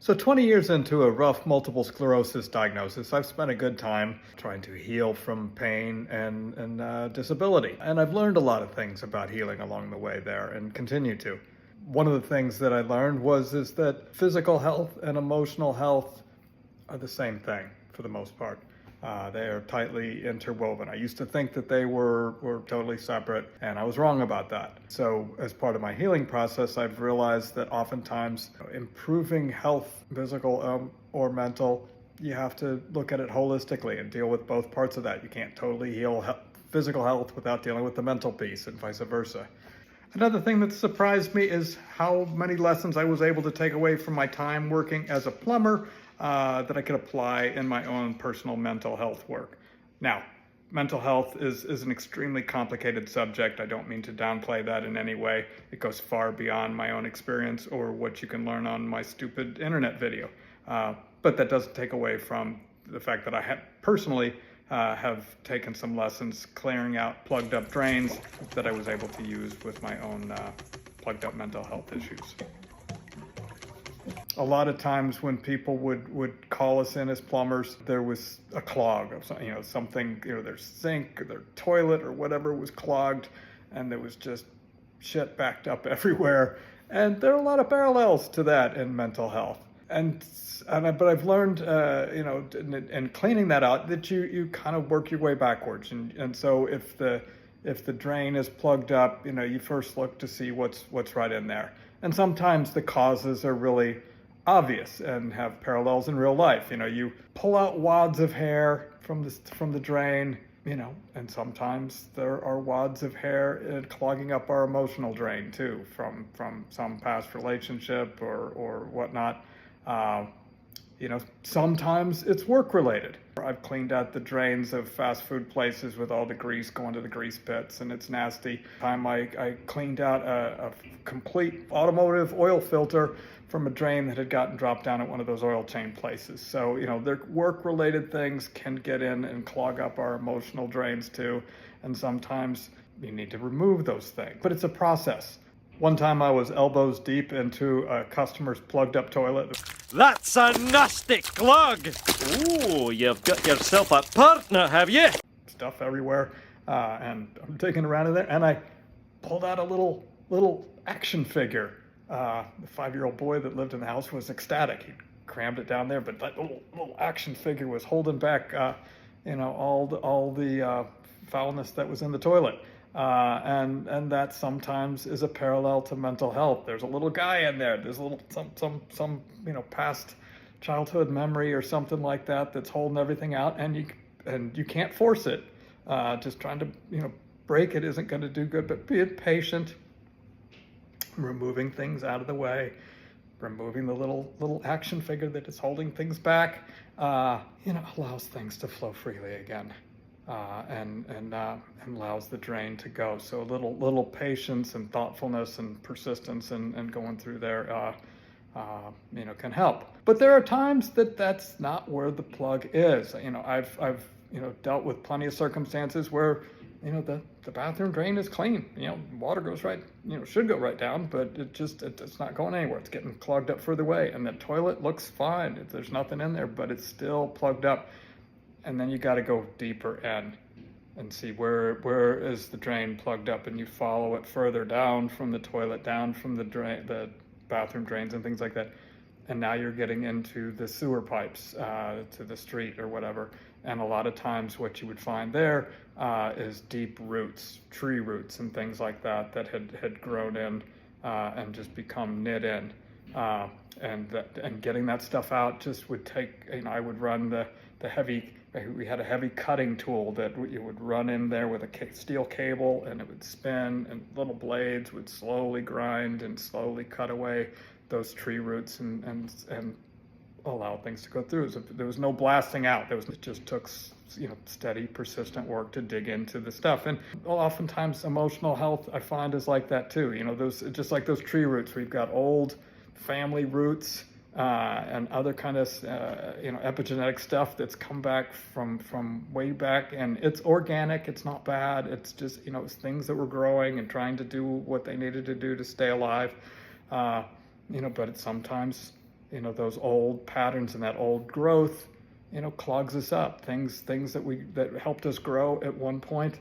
So 20 years into a rough multiple sclerosis diagnosis, I've spent a good time trying to heal from pain and disability. And I've learned a lot of things about healing along the way there and continue to. One of the things that I learned is that physical health and emotional health are the same thing for the most part. They are tightly interwoven. I used to think that they were totally separate, and I was wrong about that. So as part of my healing process, I've realized that oftentimes improving health, physical or mental, you have to look at it holistically and deal with both parts of that. You can't totally heal physical health without dealing with the mental piece, and vice versa. Another thing that surprised me is how many lessons I was able to take away from my time working as a plumber that I could apply in my own personal mental health work. Now, mental health is an extremely complicated subject. I don't mean to downplay that in any way. It goes far beyond my own experience or what you can learn on my stupid internet video. But that doesn't take away from the fact that I personally have taken some lessons clearing out plugged up drains that I was able to use with my own plugged up mental health issues. A lot of times when people would call us in as plumbers, there was a clog of something, their sink or their toilet or whatever was clogged, and there was just shit backed up everywhere. And there are a lot of parallels to that in mental health. But I've learned, in cleaning that out, that you kind of work your way backwards. And so if the drain is plugged up, you first look to see what's right in there. And sometimes the causes are really obvious and have parallels in real life. You pull out wads of hair from the drain, and sometimes there are wads of hair clogging up our emotional drain too, from some past relationship or whatnot. Sometimes it's work related. I've cleaned out the drains of fast food places with all the grease going to the grease pits, and it's nasty. I cleaned out a complete automotive oil filter from a drain that had gotten dropped down at one of those oil change places. So, their work related things can get in and clog up our emotional drains too. And sometimes you need to remove those things, but it's a process. One time I was elbows deep into a customer's plugged up toilet. That's a nasty clog! Ooh, you've got yourself a partner, have you? Stuff everywhere, and I'm digging around in there, and I pulled out a little action figure. The 5-year-old boy that lived in the house was ecstatic. He crammed it down there, but that little action figure was holding back, all the foulness that was in the toilet. And that sometimes is a parallel to mental health. There's a little guy in there. There's a little some past childhood memory or something like that that's holding everything out, and you can't force it. Just trying to break it isn't going to do good. But be patient, removing things out of the way, removing the little action figure that is holding things back, allows things to flow freely again. And allows the drain to go. So a little patience and thoughtfulness and persistence and going through there, can help. But there are times that's not where the plug is. I've dealt with plenty of circumstances where the bathroom drain is clean. Water goes right, should go right down, but it's not going anywhere. It's getting clogged up further away, and the toilet looks fine. There's nothing in there, but it's still plugged up. And then you got to go deeper in and see where is the drain plugged up, and you follow it further down from the toilet, down from the bathroom drains and things like that. And now you're getting into the sewer pipes to the street or whatever. And a lot of times what you would find there is deep roots, tree roots and things like that had grown in and just become knit in. And getting that stuff out just would take, I would run the heavy, we had a heavy cutting tool that you would run in there with a steel cable, and it would spin, and little blades would slowly grind and slowly cut away those tree roots and allow things to go through. So there was no blasting out. It just took steady, persistent work to dig into the stuff. And oftentimes emotional health, I find, is like that too. Those, just like those tree roots, we've got old family roots and other kind of epigenetic stuff that's come back from way back, and it's organic. It's not bad. It's just it's things that were growing and trying to do what they needed to do to stay alive. But sometimes those old patterns and that old growth, clogs us up. Things that helped us grow at one point,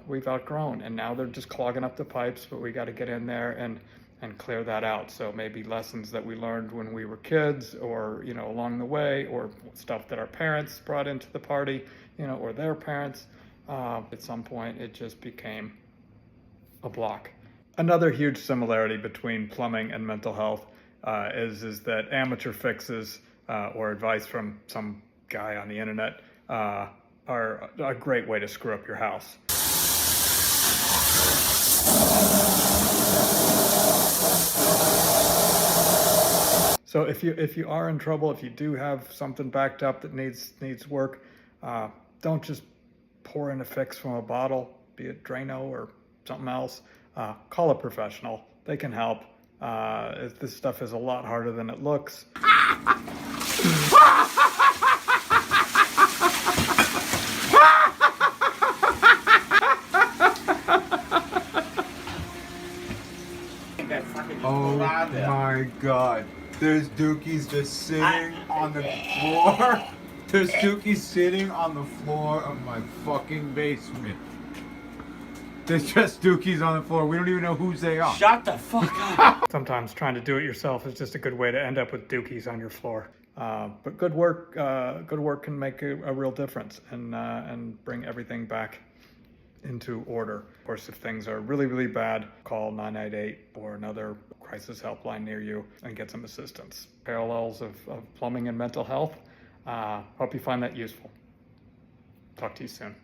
we've outgrown, and now they're just clogging up the pipes, but we got to get in there and clear that out. So maybe lessons that we learned when we were kids, or along the way, or stuff that our parents brought into the party, or their parents, at some point it just became a block. Another huge similarity between plumbing and mental health is that amateur fixes or advice from some guy on the internet are a great way to screw up your house. So if you are in trouble, if you do have something backed up that needs work, don't just pour in a fix from a bottle, be it Drano or something else. Call a professional. They can help. This stuff is a lot harder than it looks. Oh my god. There's dookies just sitting on the floor. There's dookies sitting on the floor of my fucking basement. There's just dookies on the floor. We don't even know whose they are. Shut the fuck up. Sometimes trying to do it yourself is just a good way to end up with dookies on your floor. But good work can make a real difference and bring everything back into order. Of course, if things are really, really bad, call 988 or another crisis helpline near you and get some assistance. Parallels of plumbing and mental health. Hope you find that useful. Talk to you soon.